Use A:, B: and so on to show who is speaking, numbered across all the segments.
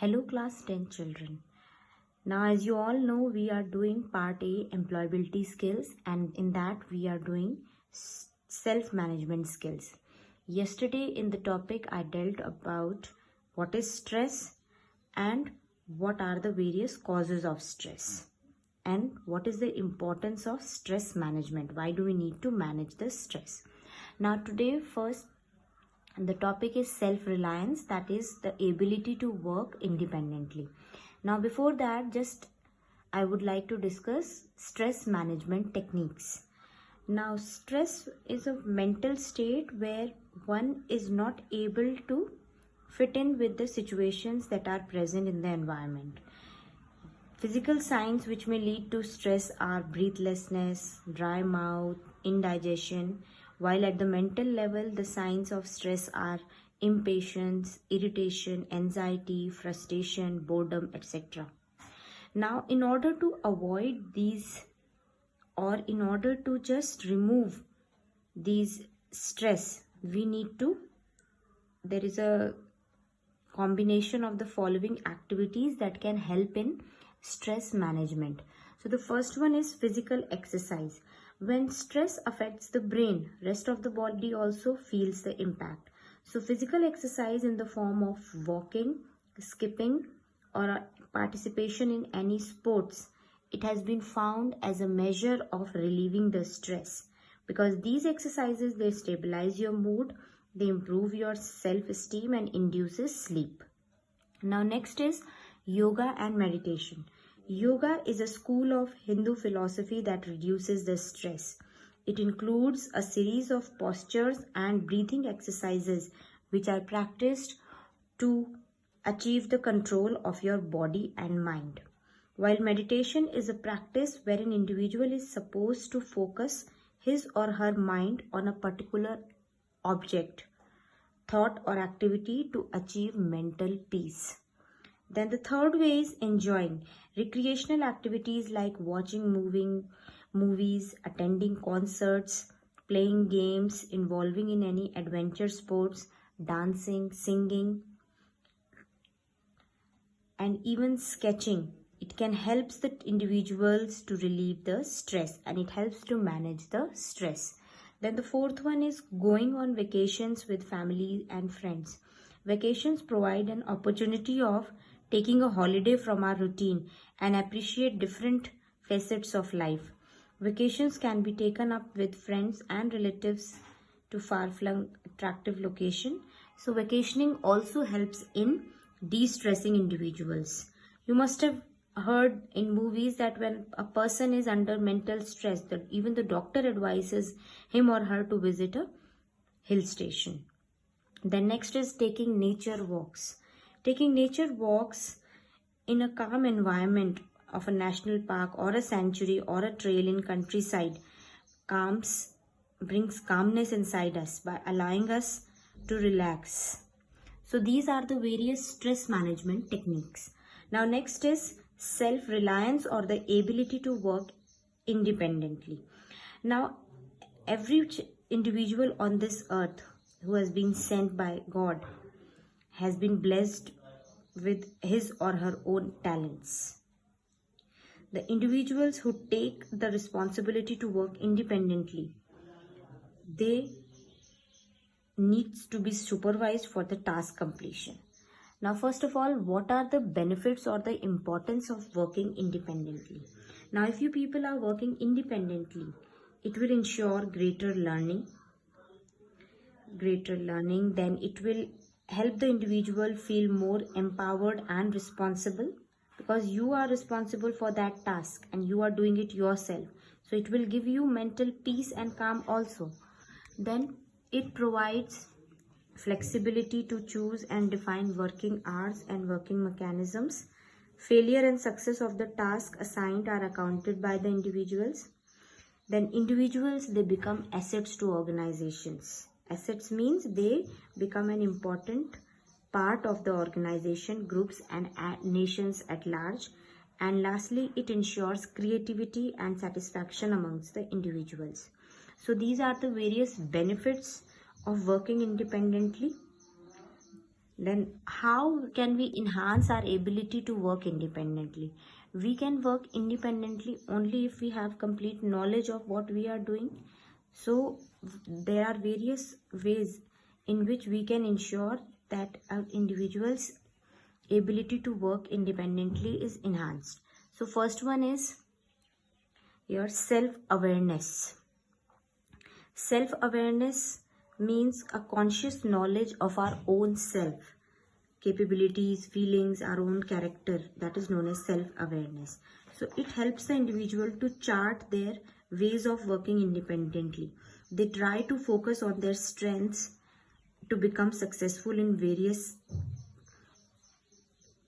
A: Hello class 10 children. Now as you all know, we are doing part A, employability skills, and in that we are doing self-management skills. Yesterday in the topic I dealt about what is stress and what are the various causes of stress and what is the importance of stress management. Why do we need to manage the stress? Now today first the topic is self-reliance, that is the ability to work independently. Now before that, just I would like to discuss stress management techniques. Now stress is a mental state where one is not able to fit in with the situations that are present in the environment. Physical signs which may lead to stress are breathlessness, dry mouth, indigestion, while at the mental level, the signs of stress are impatience, irritation, anxiety, frustration, boredom, etc. Now, in order to avoid these or in order to just remove these stress, there is a combination of the following activities that can help in stress management. So the first one is physical exercise. When stress affects the brain, rest of the body also feels the impact. So physical exercise in the form of walking, skipping, or participation in any sports, it has been found as a measure of relieving the stress, because these exercises, they stabilize your mood, they improve your self-esteem and induces sleep. Now next is yoga and meditation. Yoga is a school of Hindu philosophy that reduces the stress. It includes a series of postures and breathing exercises which are practiced to achieve the control of your body and mind. While meditation is a practice where an individual is supposed to focus his or her mind on a particular object, thought, or activity to achieve mental peace. Then the third way is enjoying. Recreational activities like watching movies, attending concerts, playing games, involving in any adventure sports, dancing, singing, and even sketching. It can help the individuals to relieve the stress and it helps to manage the stress. Then the fourth one is going on vacations with family and friends. Vacations provide an opportunity of taking a holiday from our routine and appreciate different facets of life. Vacations can be taken up with friends and relatives to far-flung attractive location. So vacationing also helps in de-stressing individuals. You must have heard in movies that when a person is under mental stress, that even the doctor advises him or her to visit a hill station. Then next is taking nature walks. Taking nature walks in a calm environment of a national park or a sanctuary or a trail in countryside brings calmness inside us by allowing us to relax. So these are the various stress management techniques. Now next is self-reliance, or the ability to work independently. Now every individual on this earth who has been sent by God has been blessed with his or her own talents. The individuals who take the responsibility to work independently, they needs to be supervised for the task completion. Now first of all, what are the benefits or the importance of working independently? Now if you people are working independently, it will ensure greater learning, then it will help the individual feel more empowered and responsible, because you are responsible for that task and you are doing it yourself. So it will give you mental peace and calm also. Then it provides flexibility to choose and define working hours and working mechanisms. Failure and success of the task assigned are accounted by the individuals. Then individuals, they become assets to organizations. Assets means they become an important part of the organization, groups and nations at large. And lastly, it ensures creativity and satisfaction amongst the individuals. So these are the various benefits of working independently. Then how can we enhance our ability to work independently? We can work independently only if we have complete knowledge of what we are doing. So there are various ways in which we can ensure that an individual's ability to work independently is enhanced. So first one is your self-awareness. Self-awareness means a conscious knowledge of our own self, capabilities, feelings, our own character. That is known as self-awareness. So it helps the individual to chart their ways of working independently. They try to focus on their strengths to become successful in various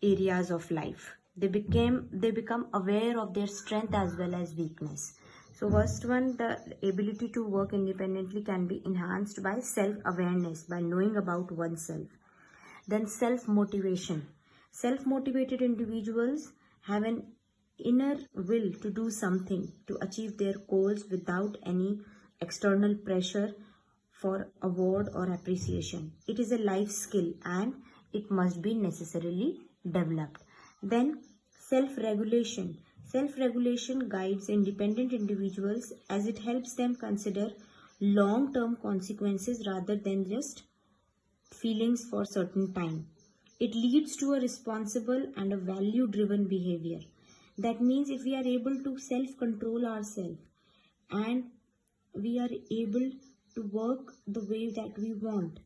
A: areas of life. They become aware of their strength as well as weakness. So first one, the ability to work independently can be enhanced by self-awareness, by knowing about oneself. Then self-motivation. Self-motivated individuals have an inner will to do something, to achieve their goals without any external pressure for award or appreciation. It is a life skill and it must be necessarily developed. Then self-regulation. Self-regulation guides independent individuals as it helps them consider long-term consequences rather than just feelings for certain time. It leads to a responsible and a value driven behavior. That means if we are able to self control ourselves and we are able to work the way that we want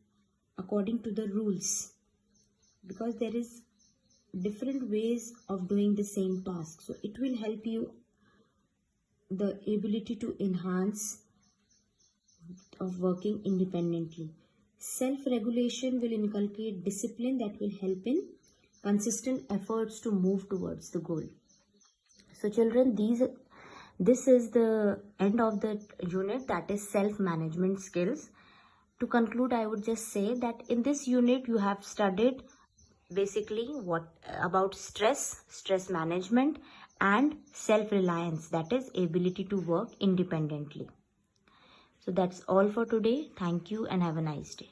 A: according to the rules, because there is different ways of doing the same task, so it will help you the ability to enhance of working independently. Self-regulation will inculcate discipline that will help in consistent efforts to move towards the goal. So children, this is the end of the unit, that is self-management skills. To conclude, I would just say that in this unit you have studied basically what about stress management, and self-reliance, that is ability to work independently. So that's all for today. Thank you and have a nice day.